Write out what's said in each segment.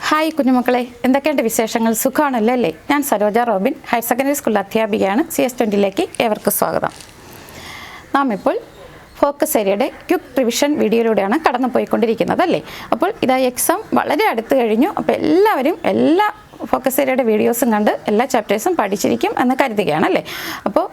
Hi കുഞ്ഞുമക്കളെ, എന്തൊക്കെയുണ്ട് വിശേഷങ്ങൾ? സുഖമാണല്ലോ അല്ലേ? ഞാൻ സരോജ റോബിൻ, ഹയർ സെക്കൻഡറി സ്കൂളിൽ അധ്യാപികയാണ്. CS20ലേക്ക് ഏവർക്കും സ്വാഗതം. നാം ഇപ്പോൾ ഫോക്കസ് ഏരിയയുടെ ക്വിക്ക് റിവിഷൻ വീഡിയോയിലൂടെയാണ് കടന്നു പോയിക്കൊണ്ടിരിക്കുന്നത് അല്ലേ? അപ്പോൾ ഇതാ എക്സാം വളരെ അടുത്ത് കഴിഞ്ഞു. അപ്പോൾ എല്ലാവരും എല്ലാ ഫോക്കസ് ഏരിയയുടെ വീഡിയോസും കണ്ട് എല്ലാ ചാപ്റ്റേഴ്സും പഠിച്ചിരിക്കും എന്ന് കരുതുകയാണ് അല്ലേ? അപ്പോൾ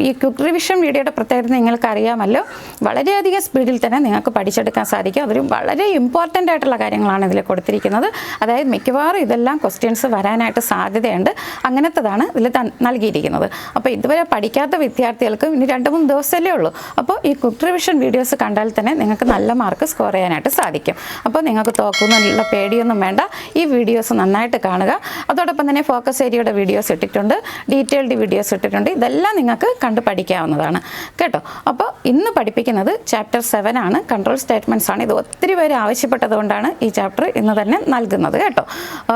ഈ ക്വിക്ക് റിവിഷൻ വീഡിയോയുടെ പ്രത്യേകത നിങ്ങൾക്ക് അറിയാമല്ലോ. വളരെയധികം സ്പീഡിൽ തന്നെ നിങ്ങൾക്ക് പഠിച്ചെടുക്കാൻ സാധിക്കും. അതൊരു വളരെ ഇമ്പോർട്ടൻ്റ് ആയിട്ടുള്ള കാര്യങ്ങളാണ് ഇതിൽ കൊടുത്തിരിക്കുന്നത്. അതായത് മിക്കവാറും ഇതെല്ലാം ക്വസ്റ്റ്യൻസ് വരാനായിട്ട് സാധ്യതയുണ്ട്. അങ്ങനത്തതാണ് ഇതിൽ നൽകിയിരിക്കുന്നത്. അപ്പോൾ ഇതുവരെ പഠിക്കാത്ത വിദ്യാർത്ഥികൾക്ക് ഇനി 2-3 ദിവസമല്ലേ ഉള്ളൂ. അപ്പോൾ ഈ ക്വിക്ക് റിവിഷൻ വീഡിയോസ് കണ്ടാൽ തന്നെ നിങ്ങൾക്ക് നല്ല മാർക്ക് സ്കോർ ചെയ്യാനായിട്ട് സാധിക്കും. അപ്പോൾ നിങ്ങൾക്ക് തോക്കുന്നുള്ള പേടിയൊന്നും വേണ്ട. ഈ വീഡിയോസ് നന്നായിട്ട് കാണുക. അതോടൊപ്പം തന്നെ ഫോക്കസ് ഏരിയയുടെ വീഡിയോസ് ഇട്ടിട്ടുണ്ട്, ഡീറ്റെയിൽഡ് വീഡിയോസ് ഇട്ടിട്ടുണ്ട്. ഇതെല്ലാം നിങ്ങൾക്ക് കണ്ടു പഠിക്കാവുന്നതാണ് കേട്ടോ. അപ്പോൾ ഇന്ന് പഠിപ്പിക്കുന്നത് ചാപ്റ്റർ 7 ആണ്, കൺട്രോൾ സ്റ്റേറ്റ്മെൻറ്റ്സ് ആണ്. ഇത് ഒത്തിരി പേര് ആവശ്യപ്പെട്ടതുകൊണ്ടാണ് ഈ ചാപ്റ്റർ ഇന്ന് തന്നെ നൽകുന്നത് കേട്ടോ.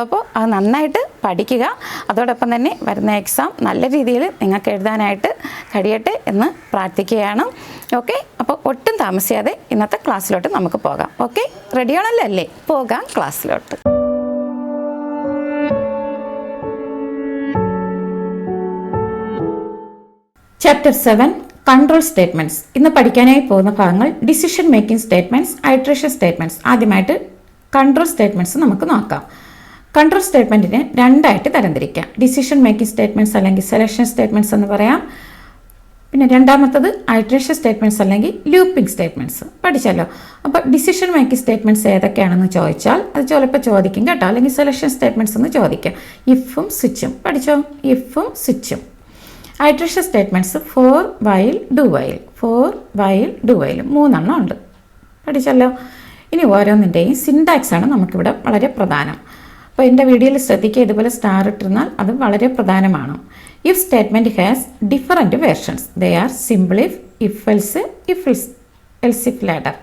അപ്പോൾ അത് നന്നായിട്ട് പഠിക്കുക. അതോടൊപ്പം തന്നെ വരുന്ന എക്സാം നല്ല രീതിയിൽ നിങ്ങൾക്ക് എഴുതാനായിട്ട് കഴിയട്ടെ എന്ന് പ്രാർത്ഥിക്കുകയാണ്. ഓക്കെ, അപ്പോൾ ഒട്ടും താമസിയാതെ ഇന്നത്തെ ക്ലാസ്സിലോട്ട് നമുക്ക് പോകാം. ഓക്കെ, റെഡിയാണല്ലോ അല്ലേ? പോകാം ക്ലാസ്സിലോട്ട്. Chapter 7 control statements. ഇന്ന് പഠിക്കാനായി പോകുന്ന ഭാഗങ്ങൾ decision making statements, iteration statements. ആദ്യമായിട്ട് കൺട്രോൾ സ്റ്റേറ്റ്മെൻറ്റ്സ് നമുക്ക് നോക്കാം. കൺട്രോൾ സ്റ്റേറ്റ്മെൻറ്റിനെ രണ്ടായിട്ട് തരംതിരിക്കാം. ഡിസിഷൻ മേക്കിംഗ് സ്റ്റേറ്റ്മെൻറ്റ്സ് അല്ലെങ്കിൽ സെലക്ഷൻ സ്റ്റേറ്റ്മെൻറ്റ്സ് എന്ന് പറയാം. പിന്നെ രണ്ടാമത്തത് ഐട്രേഷൻ സ്റ്റേറ്റ്മെൻറ്റ്സ് അല്ലെങ്കിൽ ലൂപ്പിംഗ് സ്റ്റേറ്റ്മെൻറ്റ്സ്. പഠിച്ചല്ലോ. അപ്പോൾ ഡിസിഷൻ മേക്കിംഗ് സ്റ്റേറ്റ്മെൻറ്റ്സ് ഏതൊക്കെയാണെന്ന് ചോദിച്ചാൽ അത് ചിലപ്പോൾ ചോദിക്കും കേട്ടോ. അല്ലെങ്കിൽ സെലക്ഷൻ സ്റ്റേറ്റ്മെൻറ്റ്സ് എന്ന് ചോദിക്കാം. ഇഫും സ്വിച്ചും. പഠിച്ചോ? ഇഫും സ്വിച്ചും. Iteration statements for while do while. For while do while 3 ഉണ്ട്. പഠിച്ചല്ലോ. ഇനി ഓരോന്നിൻ്റെയും സിൻടാക്സ് ആണ് നമുക്കിവിടെ വളരെ പ്രധാനം. അപ്പോൾ എൻ്റെ വീഡിയോയിൽ ശ്രദ്ധിക്കുക, ഇതുപോലെ സ്റ്റാർ ഇട്ടിരുന്നാൽ അത് വളരെ പ്രധാനമാണ്. If statement has different versions. They are simple if, if else, else if ladder.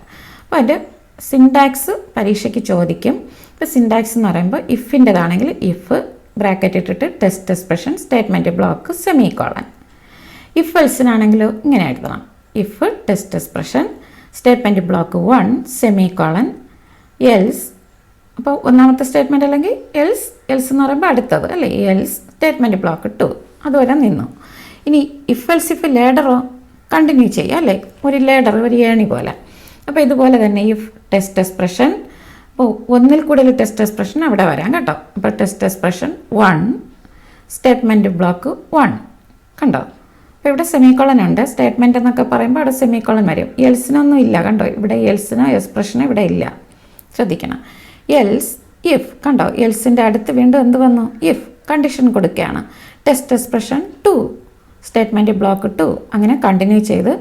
അപ്പോൾ അതിൻ്റെ സിൻടാക്സ് പരീക്ഷയ്ക്ക് ചോദിക്കും. ഇപ്പോൾ സിൻടാക്സ് എന്ന് പറയുമ്പോൾ ഇഫിൻ്റെതാണെങ്കിൽ ഇഫ് ബ്രാക്കറ്റ് ഇട്ടിട്ട് test expression, statement block, semicolon. If എൽസിനാണെങ്കിലോ ഇങ്ങനെ എഴുതണം. If test expression, statement block 1, semicolon, else. അപ്പോൾ ഒന്നാമത്തെ സ്റ്റേറ്റ്മെൻറ്റ് അല്ലെങ്കിൽ എൽസ്. എൽസ് എന്ന് പറയുമ്പോൾ അടുത്തത് അല്ലേ? Else statement block 2. അതുവരെ നിന്നു. ഇനി ഇഫ് എൽസ് ഇഫ് ലേഡറോ കണ്ടിന്യൂ ചെയ്യുക അല്ലേ? ഒരു ലേഡർ, ഒരു ഏണി പോലെ. അപ്പോൾ ഇതുപോലെ തന്നെ ഇഫ് ടെസ്റ്റ് എക്സ്പ്രഷൻ. അപ്പോൾ ഒന്നിൽ കൂടുതൽ ടെസ്റ്റ് എക്സ്പ്രഷൻ അവിടെ വരാം കേട്ടോ. അപ്പോൾ ടെസ്റ്റ് എക്സ്പ്രഷൻ 1, സ്റ്റേറ്റ്മെൻറ്റ് ബ്ലോക്ക് 1. കണ്ടോ? അപ്പോൾ ഇവിടെ സെമിക്കോളൻ ഉണ്ട്. സ്റ്റേറ്റ്മെൻറ്റ് എന്നൊക്കെ പറയുമ്പോൾ അവിടെ സെമിക്കോളൻ വരും. എൽസിനൊന്നും ഇല്ല കണ്ടോ? ഇവിടെ എൽസിനോ എക്സ്പ്രഷനോ ഇവിടെ ഇല്ല. ശ്രദ്ധിക്കണം. Else if. കണ്ടോ? എൽസിൻ്റെ അടുത്ത് വീണ്ടും എന്ത് വന്നു? ഇഫ്. കണ്ടീഷൻ കൊടുക്കുകയാണ്. Test expression 2, statement block 2. അങ്ങനെ കണ്ടിന്യൂ ചെയ്ത്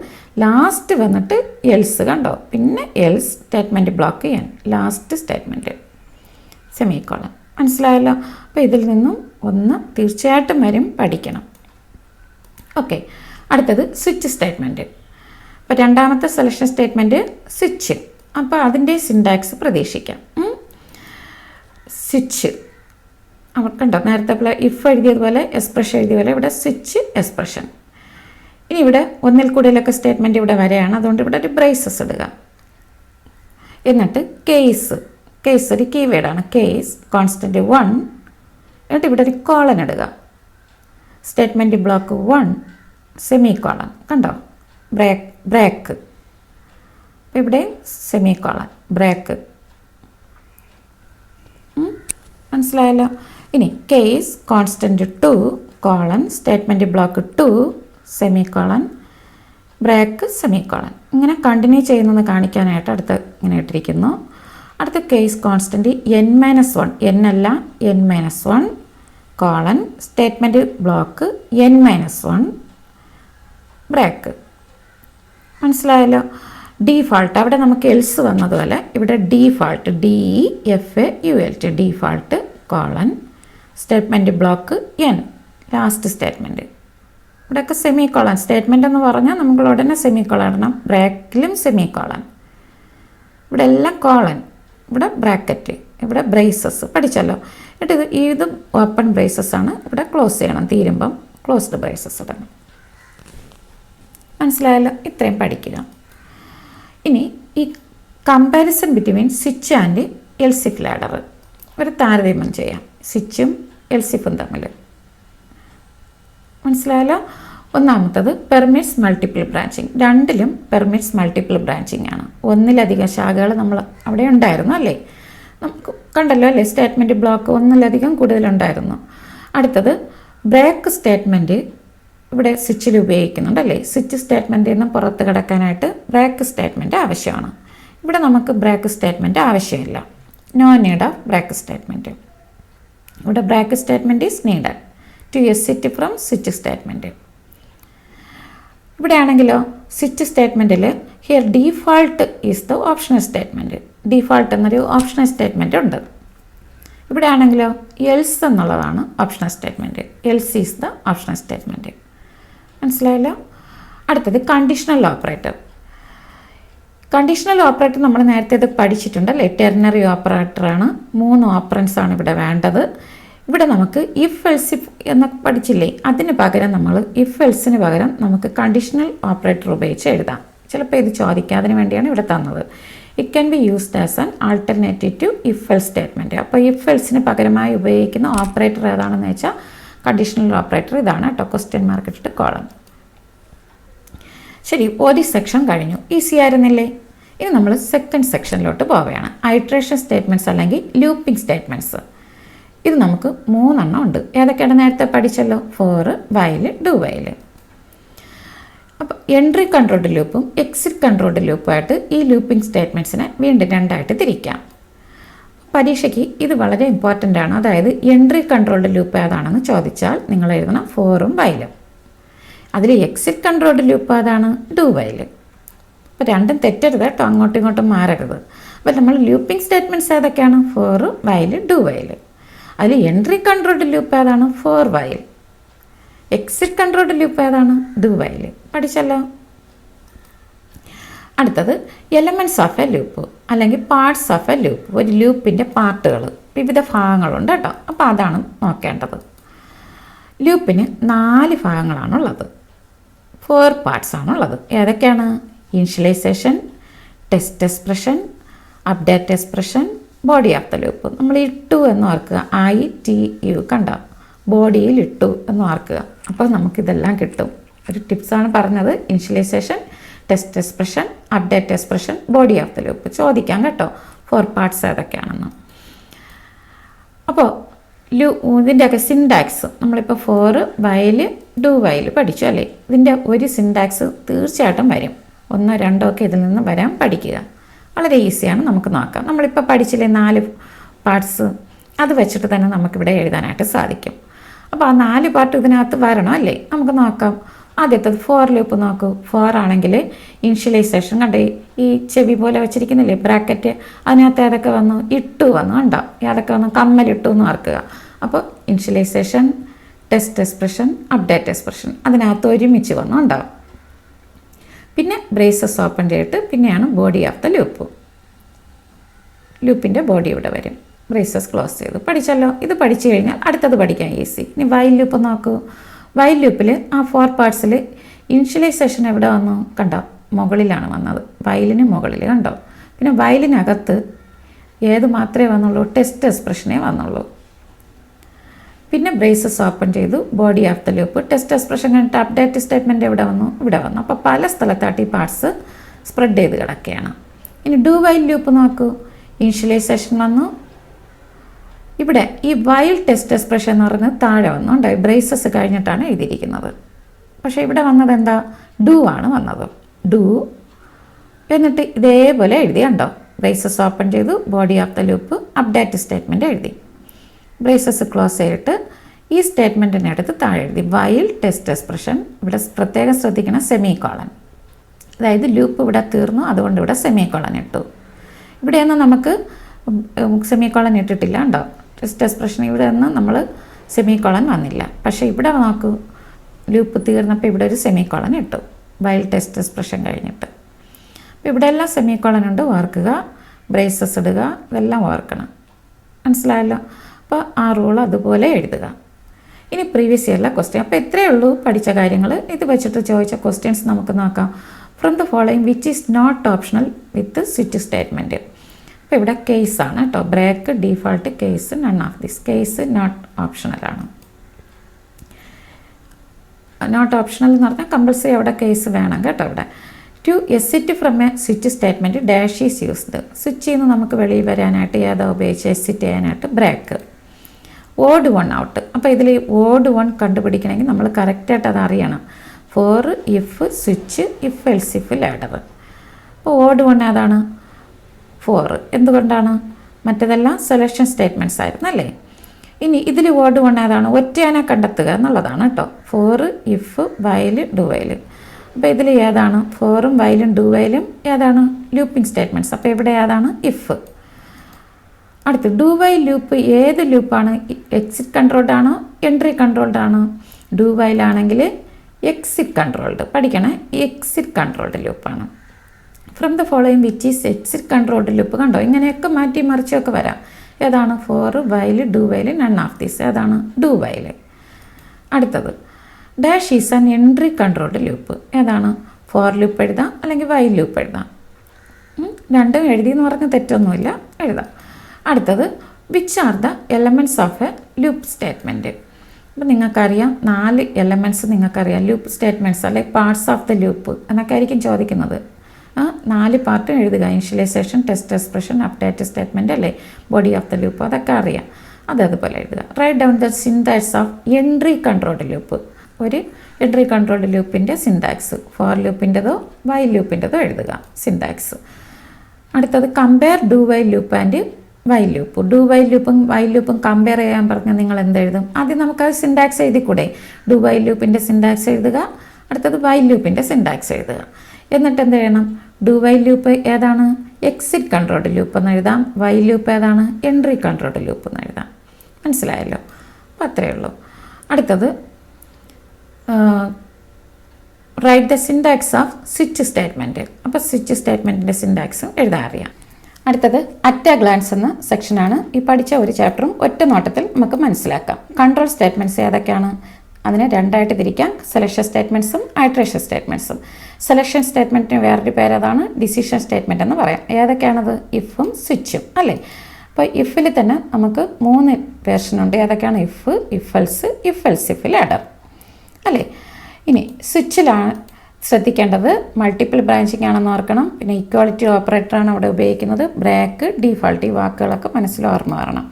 ലാസ്റ്റ് വന്നിട്ട് എൽസ്. കണ്ടോ? പിന്നെ എൽസ് സ്റ്റേറ്റ്മെൻറ്റ് ബ്ലോക്ക് ചെയ്യാൻ ലാസ്റ്റ് സ്റ്റേറ്റ്മെൻറ്റ് സെമിക്കോളൻ. മനസ്സിലായല്ലോ? അപ്പോൾ ഇതിൽ നിന്നും ഒന്ന് തീർച്ചയായിട്ടും വരും, പഠിക്കണം. ഓക്കെ, അടുത്തത് സ്വിച്ച് സ്റ്റേറ്റ്മെൻറ്റ്. അപ്പോൾ രണ്ടാമത്തെ സെലക്ഷൻ സ്റ്റേറ്റ്മെൻറ്റ് സ്വിച്ച്. അപ്പോൾ അതിൻ്റെ സിൻടാക്സ് പ്രതീക്ഷിക്കാം. സ്വിച്ച് കണ്ടോ? നേരത്തെ പോലെ ഇഫ് എഴുതിയതുപോലെ എക്സ്പ്രഷൻ എഴുതിയ പോലെ ഇവിടെ സ്വിച്ച് എക്സ്പ്രഷൻ. ഇനി ഇവിടെ ഒന്നിൽ കൂടുതലൊക്കെ സ്റ്റേറ്റ്മെൻറ്റ് ഇവിടെ വരെയാണ്. അതുകൊണ്ട് ഇവിടെ ഒരു ബ്രേസസ് ഇടുക. എന്നിട്ട് കേസ്. കേസ് ഒരു കീവേഡാണ്. Case constant 1. എന്നിട്ട് ഇവിടെ ഒരു കോളൻ ഇടുക. Statement block 1, semicolon. കണ്ടോ? ബ്രേക്ക്. അപ്പോൾ ഇവിടെ സെമി കോളൻ, ബ്രേക്ക്. മനസ്സിലായല്ലോ? ഇനി case constant 2, colon, statement block 2, semicolon, break, semicolon. ഇങ്ങനെ കണ്ടിന്യൂ ചെയ്യുന്നത് കാണിക്കാനായിട്ട് അടുത്ത് ഇങ്ങനെ ഇട്ടിരിക്കുന്നു. അടുത്ത കേസ് കോൺസ്റ്റൻറ്റ് n-1. n അല്ല, n-1, colon, statement block n-1, break. മനസ്സിലായല്ലോ? ഡീഫാൾട്ട്. അവിടെ നമുക്ക് എൽസ് വന്നതുപോലെ ഇവിടെ default, DEFAULT, default, colon, statement block n, last statement. ഇവിടെയൊക്കെ സെമി കോളൻ. സ്റ്റേറ്റ്മെൻറ്റ് എന്ന് പറഞ്ഞാൽ നമ്മൾ ഉടനെ സെമി കോളൻ ഇടണം. ബ്രേക്കിലും സെമി കോളൻ. ഇവിടെ എല്ലാം കോളൻ, ഇവിടെ ബ്രാക്കറ്റ്, ഇവിടെ ബ്രേസസ്. പഠിച്ചല്ലോ. എന്നിട്ട് ഇത് ഓപ്പൺ ബ്രേസസ് ആണ്. ഇവിടെ ക്ലോസ് ചെയ്യണം. തീരുമ്പം ക്ലോസ്ഡ് ബ്രേസസ് ഇടണം. മനസ്സിലായല്ലോ? ഇത്രയും പഠിക്കുക. ഇനി ഈ comparison between switch and else if ladder. ഒരു താരതമ്യം ചെയ്യാം സ്വിച്ചും എൽസിഫും തമ്മിൽ. മനസ്സിലായല്ലോ? ഒന്നാമത്തത് പെർമിറ്റ്സ് മൾട്ടിപ്പിൾ ബ്രാഞ്ചിങ്. രണ്ടിലും പെർമിറ്റ്സ് മൾട്ടിപ്പിൾ ബ്രാഞ്ചിങ് ആണ്. ഒന്നിലധികം ശാഖകൾ നമ്മൾ അവിടെ ഉണ്ടായിരുന്നു അല്ലേ? നമുക്ക് കണ്ടല്ലോ അല്ലേ? സ്റ്റേറ്റ്മെൻറ്റ് ബ്ലോക്ക് ഒന്നിലധികം കൂടുതലുണ്ടായിരുന്നു. അടുത്തത് ബ്രേക്ക് സ്റ്റേറ്റ്മെൻറ്റ് ഇവിടെ സ്വിച്ചിൽ ഉപയോഗിക്കുന്നുണ്ടല്ലേ? സ്വിച്ച് സ്റ്റേറ്റ്മെൻറ്റിൽ നിന്ന് പുറത്ത് കിടക്കാനായിട്ട് ബ്രേക്ക് സ്റ്റേറ്റ്മെൻറ്റ് ആവശ്യമാണ്. ഇവിടെ നമുക്ക് ബ്രേക്ക് സ്റ്റേറ്റ്മെൻറ്റ് ആവശ്യമില്ല. No need of break statement. ഇവിടെ break statement is needed to exit from switch statement. ഇവിടെ ആണെങ്കിലോ സ്വിച്ച് സ്റ്റേറ്റ്മെൻറ്റിൽ here default is the optional statement. Default എന്നൊരു ഓപ്ഷണൽ സ്റ്റേറ്റ്മെൻറ്റ് ഉണ്ട്. ഇവിടെ ആണെങ്കിലോ എൽസ് എന്നുള്ളതാണ് optional statement. Else is the optional statement. മനസ്സിലായല്ലോ? അടുത്തത് കണ്ടീഷണൽ ഓപ്പറേറ്റർ. കണ്ടീഷണൽ ഓപ്പറേറ്റർ നമ്മൾ നേരത്തെ ഇത് പഠിച്ചിട്ടുണ്ടല്ലേ? ടെർണറി ഓപ്പറേറ്ററാണ്. 3 ഓപ്പറൻസ് ആണ് ഇവിടെ വേണ്ടത്. ഇവിടെ നമുക്ക് ഇഫ് എൽസ് ഇഫ് എന്നൊക്കെ പഠിച്ചില്ലേ? അതിന് പകരം നമ്മൾ ഇഫ് എൽസിന് പകരം നമുക്ക് കണ്ടീഷണൽ ഓപ്പറേറ്റർ ഉപയോഗിച്ച് എഴുതാം. ചിലപ്പോൾ ഇത് ചോദിക്കാം, അതിന് വേണ്ടിയാണ് ഇവിടെ തന്നത്. It can be used as an alternative to if else statement. അപ്പോൾ ഇഫ് എൽസിന് പകരമായി ഉപയോഗിക്കുന്ന ഓപ്പറേറ്റർ ഏതാണെന്ന് വെച്ചാൽ കണ്ടീഷണൽ ഓപ്പറേറ്റർ ഇതാണ് കേട്ടോ. ക്വസ്റ്റ്യൻ മാർക്ക് ഇട്ടിട്ട് കോളം. ശരി, ഒരു സെക്ഷൻ കഴിഞ്ഞു. ഈസി ആയിരുന്നില്ലേ? ഇനി നമ്മൾ സെക്കൻഡ് സെക്ഷനിലോട്ട് പോവുകയാണ്. ഐട്രേഷൻ സ്റ്റേറ്റ്മെൻറ്റ്സ് അല്ലെങ്കിൽ ലൂപ്പിംഗ് സ്റ്റേറ്റ്മെൻറ്റ്സ്. ഇത് നമുക്ക് 3 എണ്ണം ഉണ്ട്. ഏതൊക്കെയാണ് നേരത്തെ പഠിച്ചല്ലോ? For, while, do while. അപ്പോൾ എൻട്രി കൺട്രോൾഡ് ലൂപ്പും എക്സിറ്റ് കൺട്രോൾഡ് ലൂപ്പുമായിട്ട് ഈ ലൂപ്പിംഗ് സ്റ്റേറ്റ്മെൻറ്റ്സിനെ വീണ്ടും രണ്ടായിട്ട് തിരിക്കാം. പരീക്ഷയ്ക്ക് ഇത് വളരെ ഇമ്പോർട്ടൻ്റ് ആണ്. അതായത് എൻട്രി കൺട്രോൾഡ് ലൂപ്പ് ഏതാണെന്ന് ചോദിച്ചാൽ നിങ്ങൾ എഴുതണം ഫോറും വൈലും. അതിൽ എക്സിറ്റ് കൺട്രോൾഡ് ലൂപ്പ് ഏതാണ്? Do while. അപ്പോൾ രണ്ടും തെറ്റരുത് കേട്ടോ, അങ്ങോട്ടും ഇങ്ങോട്ടും മാറരുത്. അപ്പോൾ നമ്മൾ ലൂപ്പിംഗ് സ്റ്റേറ്റ്മെൻറ്റ്സ് ഏതൊക്കെയാണ്? For, while, do while. അതിൽ എൻട്രി കൺട്രോൾഡ് ലൂപ്പ് ഏതാണ്? For while. Exit controlled loop ഏതാണ്? Do while. പഠിച്ചല്ലോ. അടുത്തത് എലമെൻറ്റ്സ് ഓഫ് എ ലൂപ്പ് അല്ലെങ്കിൽ പാർട്സ് ഓഫ് എ ലൂപ്പ്. ഒരു ലൂപ്പിൻ്റെ പാർട്ടുകൾ, വിവിധ ഭാഗങ്ങളുണ്ട് കേട്ടോ. അപ്പോൾ അതാണ് നോക്കേണ്ടത്. ലൂപ്പിന് 4 ഭാഗങ്ങളാണുള്ളത്. 4 പാർട്സ് ആണുള്ളത്. ഏതൊക്കെയാണ്? Initialisation, test expression, update expression, body of the loop. നമ്മൾ ഇട്ടു എന്ന് ഓർക്കുക. ITU കണ്ട ബോഡിയിൽ ഇട്ടു എന്ന് ഓർക്കുക. അപ്പോൾ നമുക്കിതെല്ലാം കിട്ടും. ഒരു ടിപ്സാണ് പറഞ്ഞത്. Initialisation, test expression, update expression, body of the loop. ചോദിക്കാം കേട്ടോ 4 പാർട്സ് ഏതൊക്കെയാണെന്ന്. അപ്പോൾ ഇതിൻ്റെയൊക്കെ സിൻടാക്സ് നമ്മളിപ്പോൾ ഫോർ, വൈൽ, ഡു വൈൽ പഠിച്ചു അല്ലേ? ഇതിൻ്റെ ഒരു സിൻടാക്സ് തീർച്ചയായിട്ടും വരും. 1, 2 ഒക്കെ ഇതിൽ നിന്ന് വരാൻ പഠിക്കുക. വളരെ ഈസിയാണ്, നമുക്ക് നോക്കാം. നമ്മളിപ്പോൾ പഠിച്ചില്ലേ 4 പാർട്സ്, അത് വെച്ചിട്ട് തന്നെ നമുക്കിവിടെ എഴുതാനായിട്ട് സാധിക്കും. അപ്പോൾ ആ 4 പാർട്ട് ഇതിനകത്ത് വരണം അല്ലേ? നമുക്ക് നോക്കാം. ആദ്യത്തത് ഫോർ ലൂപ്പ് നോക്കൂ. ഫോർ ആണെങ്കിൽ ഇനിഷ്യലൈസേഷൻ കണ്ടേ, ഈ ചെവി പോലെ വെച്ചിരിക്കുന്നില്ലേ ബ്രാക്കറ്റ്, അതിനകത്ത് ഏതൊക്കെ വന്നു? ഇട്ടു വന്നു കണ്ടോ? ഏതൊക്കെ വന്നു? കമ്മലിട്ടു എന്ന് ഓർക്കുക. അപ്പോൾ initialisation, test expression, update expression അതിനകത്ത് ഒരുമിച്ച് വന്നു ഉണ്ടാവും. പിന്നെ ബ്രേസസ് ഓപ്പൺ ചെയ്തിട്ട് പിന്നെയാണ് ബോഡി ഓഫ് ദ ലൂപ്പ്. ലൂപ്പിൻ്റെ ബോഡി ഇവിടെ വരും. ബ്രേസസ് ക്ലോസ് ചെയ്തു. പഠിച്ചല്ലോ. ഇത് പഠിച്ചു കഴിഞ്ഞാൽ അടുത്തത് പഠിക്കാൻ ഈസി. ഇനി വൈൽ ലൂപ്പ് നോക്കൂ. വൈൽ ലൂപ്പിൽ ആ 4 പാർട്സിൽ ഇനിഷ്യലൈസേഷൻ എവിടെ വന്നു? കണ്ടോ? മുകളിലാണ് വന്നത്. വൈലിന് മുകളിൽ കണ്ടോ? പിന്നെ വൈലിനകത്ത് ഏത് മാത്രമേ വന്നുള്ളൂ? ടെസ്റ്റ് എക്സ്പ്രഷനേ വന്നുള്ളൂ. പിന്നെ ബ്രേസസ് ഓപ്പൺ ചെയ്തു, body of the loop, test expression കഴിഞ്ഞിട്ട് അപ്ഡേറ്റ് സ്റ്റേറ്റ്മെൻറ്റ് എവിടെ വന്നു? ഇവിടെ വന്നു. അപ്പോൾ പല സ്ഥലത്തായിട്ട് ഈ പാർട്സ് സ്പ്രെഡ് ചെയ്ത് കിടക്കുകയാണ്. ഇനി ഡു വൈൽ ലൂപ്പ് നോക്കൂ. ഇനിഷ്യലൈസേഷൻ വന്നു. ഇവിടെ ഈ വൈൽ ടെസ്റ്റ് എക്സ്പ്രഷൻ എന്ന് പറയുന്നത് താഴെ വന്നുണ്ട്. ബ്രേസസ് കഴിഞ്ഞിട്ടാണ് എഴുതിയിരിക്കുന്നത്. പക്ഷേ ഇവിടെ വന്നത് എന്താ? ഡു ആണ് വന്നത്. ഡു എന്നിട്ട് ഇതേപോലെ എഴുതി കണ്ടോ? ബ്രേസസ് ഓപ്പൺ ചെയ്തു, body of the loop, update statement എഴുതി. ബ്രേസസ് ക്ലോസ് ചെയ്തിട്ട് ഈ സ്റ്റേറ്റ്മെൻറ്റിനടുത്ത് താഴെ എഴുതി വൈൽ ടെസ്റ്റ് എക്സ്പ്രഷൻ. ഇവിടെ പ്രത്യേകം ശ്രദ്ധിക്കണം, സെമി കോളൻ. അതായത് ലൂപ്പ് ഇവിടെ തീർന്നു, അതുകൊണ്ട് ഇവിടെ സെമി കോളൻ ഇട്ടു. ഇവിടെയൊന്നും നമുക്ക് സെമി കോളൻ ഇട്ടിട്ടില്ല കണ്ടോ? ടെസ്റ്റ് എക്സ്പ്രഷൻ ഇവിടെ നിന്ന് നമ്മൾ സെമി കോളൻ വന്നില്ല. പക്ഷേ ഇവിടെ നോക്കൂ, ലൂപ്പ് തീർന്നപ്പോൾ ഇവിടെ ഒരു സെമി കോളൻ ഇട്ടു വൈൽ ടെസ്റ്റ് എക്സ്പ്രഷൻ കഴിഞ്ഞിട്ട്. അപ്പോൾ ഇവിടെ എല്ലാം സെമി കോളൻ ഉണ്ട്, ഓർക്കുക. ബ്രേസസ് ഇടുക, ഇതെല്ലാം ഓർക്കണം. മനസ്സിലായല്ലോ? അപ്പോൾ ആ റൂൾ അതുപോലെ എഴുതുക. ഇനി പ്രീവിയസ് ഇയറിലെ ക്വസ്റ്റ്യൻ. അപ്പോൾ ഇത്രയേ ഉള്ളൂ പഠിച്ച കാര്യങ്ങൾ. ഇത് വെച്ചിട്ട് ചോദിച്ച ക്വസ്റ്റ്യൻസ് നമുക്ക് നോക്കാം. From the following which is not optional with switch statement. അപ്പോൾ ഇവിടെ കേസാണ് കേട്ടോ. Break, default, case, none of this. Case not ഓപ്ഷണലാണ്. നോട്ട് ഓപ്ഷണൽ എന്ന് പറഞ്ഞാൽ കമ്പൾസറി അവിടെ കേസ് വേണം കേട്ടോ. ഇവിടെ to exit from a switch statement dash is used. സ്വിച്ചിൽ നിന്ന് നമുക്ക് വെളിയിൽ വരാനായിട്ട് ഏതാ ഉപയോഗിച്ച് എക്സിറ്റ് ചെയ്യാനായിട്ട് ബ്രേക്ക്. Odd one out. അപ്പോൾ ഇതിൽ ഓഡ് വൺ കണ്ടുപിടിക്കണമെങ്കിൽ നമ്മൾ കറക്റ്റായിട്ട് അത് അറിയണം. For if switch, if else if ladder. അപ്പോൾ ഓഡ് വൺ ഏതാണ്? 4. എന്തുകൊണ്ടാണ്? മറ്റേതെല്ലാം സെലക്ഷൻ സ്റ്റേറ്റ്മെൻറ്റ്സ് ആയിരുന്നു അല്ലേ. ഇനി ഇതിൽ ഓഡ് വൺ ഏതാണ്? ഒറ്റയാനെ കണ്ടെത്തുക എന്നുള്ളതാണ് കേട്ടോ. 4 ഇഫ് വൈൽ ഡു വൈൽ. അപ്പോൾ ഇതിൽ ഏതാണ്? 4ഉം വൈലും ഡു വൈലും ഏതാണ്? Looping statements. അപ്പോൾ ഇവിടെ ഏതാണ്? ഇഫ്. അടുത്ത് ഡു വൈൽ ലൂപ്പ് ഏത് ലൂപ്പാണ്? എക്സിറ്റ് കൺട്രോൾഡ് ആണോ എൻട്രി കൺട്രോൾഡ് ആണോ? ഡു വൈലാണെങ്കിൽ എക്സിറ്റ് കൺട്രോൾഡ്. പഠിക്കണേ, എക്സിറ്റ് കൺട്രോൾഡ് ലൂപ്പാണ്. From the following which is exit controlled loop. കണ്ടോ, ഇങ്ങനെയൊക്കെ മാറ്റി മറിച്ചൊക്കെ വരാം. ഏതാണ്? 4 while do while none of these. ഏതാണ്? Do while. അടുത്തത് dash is an entry controlled loop. ഏതാണ്? ഫോർ ലൂപ്പ് എഴുതാം അല്ലെങ്കിൽ വൈൽ ലൂപ്പ് എഴുതാം. രണ്ടും എഴുതിയെന്ന് പറഞ്ഞ് തെറ്റൊന്നുമില്ല, എഴുതാം. അടുത്തത് which are the elements of a loop statement. അപ്പം നിങ്ങൾക്കറിയാം 4 എലമെൻറ്റ്സ് നിങ്ങൾക്കറിയാം. ലൂപ്പ് സ്റ്റേറ്റ്മെൻറ്റ്സ് അല്ലെങ്കിൽ പാർട്സ് ഓഫ് ദ ലൂപ്പ് എന്നൊക്കെ ആയിരിക്കും ചോദിക്കുന്നത്. 4 പാർട്ടും എഴുതുക. Initialization, test expression, update statement അല്ലേ, ബോഡി ഓഫ് ദ ലൂപ്പ്, അതൊക്കെ അറിയാം. അതതുപോലെ എഴുതുക. Write down the syntax of entry controlled loop. ഒരു എൻട്രി കൺട്രോൾഡ് ലൂപ്പിൻ്റെ സിൻടാക്സ്. ഫോർ ലൂപ്പിൻ്റെതോ വൈൽ ലൂപ്പിൻ്റെതോ എഴുതുക സിൻടാക്സ്. അടുത്തത് compare do while loop and while loop. Do while ലൂപ്പും വൈൽ ലൂപ്പും കമ്പയർ ചെയ്യാൻ പറഞ്ഞാൽ നിങ്ങൾ എന്തെഴുതും? ആദ്യം നമുക്കത് സിൻടാക്സ് എഴുതിക്കൂടെ? ഡു വൈൽ ലൂപ്പിൻ്റെ സിൻടാക്സ് എഴുതുക. അടുത്തത് വൈൽ ലൂപ്പിൻ്റെ സിൻടാക്സ് എഴുതുക. എന്നിട്ട് എന്ത് ചെയ്യണം? ഡു വൈൽ ലൂപ്പ് ഏതാണ്? എക്സിറ്റ് കൺട്രോൾഡ് ലൂപ്പ് എന്ന് എഴുതാം. വൈൽ ലൂപ്പ് ഏതാണ്? എൻട്രി കൺട്രോൾഡ് ലൂപ്പ് എന്ന് എഴുതാം. മനസ്സിലായല്ലോ? അപ്പോൾ അത്രയേ ഉള്ളൂ. അടുത്തത് write the syntax off switch statement. അപ്പോൾ സ്വിച്ച് സ്റ്റേറ്റ്മെൻറ്റിൻ്റെ സിൻടാക്സും എഴുതാൻ അറിയാം. അടുത്തത് അറ്റ് എ ഗ്ലാൻസ് എന്ന സെക്ഷനാണ്. ഈ പഠിച്ച ഒരു ചാപ്റ്ററും ഒറ്റ നോട്ടത്തിൽ നമുക്ക് മനസ്സിലാക്കാം. കൺട്രോൾ സ്റ്റേറ്റ്മെൻറ്റ്സ് ഏതൊക്കെയാണ്? അതിനെ രണ്ടായിട്ട് തിരിക്കാം. സെലക്ഷൻ സ്റ്റേറ്റ്മെൻറ്റ്സും ഐട്രേഷൻ സ്റ്റേറ്റ്മെൻറ്റ്സും. സെലക്ഷൻ സ്റ്റേറ്റ്മെൻറ്റിന് വേറൊരു പേരതാണ് ഡിസിഷൻ സ്റ്റേറ്റ്മെൻറ്റ് എന്ന് പറയാം. ഏതൊക്കെയാണത്? ഇഫും സ്വിച്ചും അല്ലേ. അപ്പോൾ ഇഫിൽ തന്നെ നമുക്ക് 3 വേർഷനുണ്ട്. ഏതൊക്കെയാണ്? If, if else, if else if ladder അല്ലേ. ഇനി സ്വിച്ചിലാണ് ശ്രദ്ധിക്കേണ്ടത് മൾട്ടിപ്പിൾ ബ്രാഞ്ചിങ് ആണെന്ന് ഓർക്കണം. പിന്നെ ഇക്വാളിറ്റി ഓപ്പറേറ്ററാണ് അവിടെ ഉപയോഗിക്കുന്നത്. ബ്രേക്ക്, ഡീഫോൾട്ട്, ഈ വാക്കുകളൊക്കെ മനസ്സിൽ ഓർമ്മ വരണം.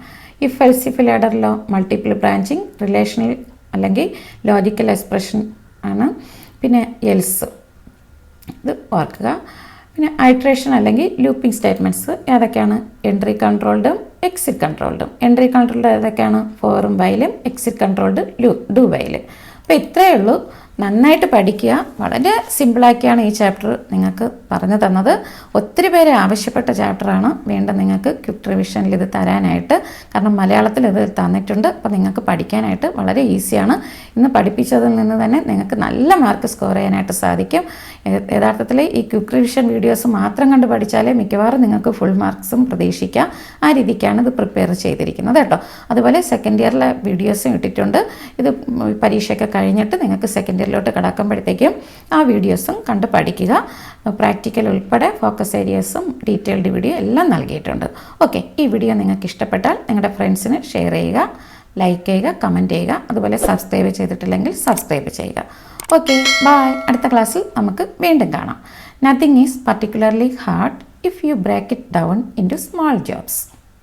ഇഫ് എൽസ് ഇഫ് ലാഡറിലോ മൾട്ടിപ്പിൾ ബ്രാഞ്ചിങ്, റിലേഷണൽ അല്ലെങ്കിൽ ലോജിക്കൽ എക്സ്പ്രഷൻ ആണ്. പിന്നെ എൽസ്, ഇത് ഓർക്കുക. പിന്നെ ഐട്രേഷൻ അല്ലെങ്കിൽ ലൂപ്പിംഗ് സ്റ്റേറ്റ്മെൻറ്റ്സ് ഏതൊക്കെയാണ്? എൻട്രി കൺട്രോൾഡും എക്സിറ്റ് കൺട്രോൾഡും. എൻട്രി കൺട്രോൾഡ് ഏതൊക്കെയാണ്? ഫോറും വൈലും. Exit controlled do while. അപ്പോൾ ഇത്രയേ ഉള്ളൂ. നന്നായിട്ട് പഠിക്കുക. വളരെ സിമ്പിളാക്കിയാണ് ഈ ചാപ്റ്റർ നിങ്ങൾക്ക് പറഞ്ഞു തന്നത്. ഒത്തിരി പേര് ആവശ്യപ്പെട്ട ചാപ്റ്ററാണ്. വീണ്ടും നിങ്ങൾക്ക് ക്വിക്ക് റിവിഷനിൽ ഇത് തരാനായിട്ട്. കാരണം മലയാളത്തിൽ ഇത് തന്നിട്ടുണ്ട്. അപ്പോൾ നിങ്ങൾക്ക് പഠിക്കാനായിട്ട് വളരെ ഈസിയാണ്. ഇന്ന് പഠിപ്പിച്ചതിൽ നിന്ന് തന്നെ നിങ്ങൾക്ക് നല്ല മാർക്ക് സ്കോർ ചെയ്യാനായിട്ട് സാധിക്കും. യഥാർത്ഥത്തിൽ ഈ ക്വിക്ക് റിവിഷൻ വീഡിയോസ് മാത്രം കണ്ട് പഠിച്ചാലേ മിക്കവാറും നിങ്ങൾക്ക് ഫുൾ മാർക്സും പ്രതീക്ഷിക്കാം. ആ രീതിക്കാണ് ഇത് പ്രിപ്പയർ ചെയ്തിരിക്കുന്നത് കേട്ടോ. അതുപോലെ സെക്കൻഡ് ഇയറിലെ വീഡിയോസും ഇട്ടിട്ടുണ്ട്. ഇത് പരീക്ഷയൊക്കെ കഴിഞ്ഞിട്ട് നിങ്ങൾക്ക് സെക്കൻഡ് ഇയറിലോട്ട് കടക്കുമ്പോഴത്തേക്കും ആ വീഡിയോസും കണ്ട് പഠിക്കുക. പ്രാക്ടിക്കൽ ഉൾപ്പെടെ ഫോക്കസ് ഏരിയസും ഡീറ്റെയിൽഡ് വീഡിയോ എല്ലാം നൽകിയിട്ടുണ്ട്. ഓക്കെ, ഈ വീഡിയോ നിങ്ങൾക്ക് ഇഷ്ടപ്പെട്ടാൽ നിങ്ങളുടെ ഫ്രണ്ട്സിന് ഷെയർ ചെയ്യുക, ലൈക്ക് ചെയ്യുക, കമൻറ്റ് ചെയ്യുക. അതുപോലെ സബ്സ്ക്രൈബ് ചെയ്തിട്ടില്ലെങ്കിൽ സബ്സ്ക്രൈബ് ചെയ്യുക. Okay, bye. അടുത്ത ക്ലാസ്സിൽ നമുക്ക് വീണ്ടും കാണാം. Nothing is particularly hard if you break it down into small jobs.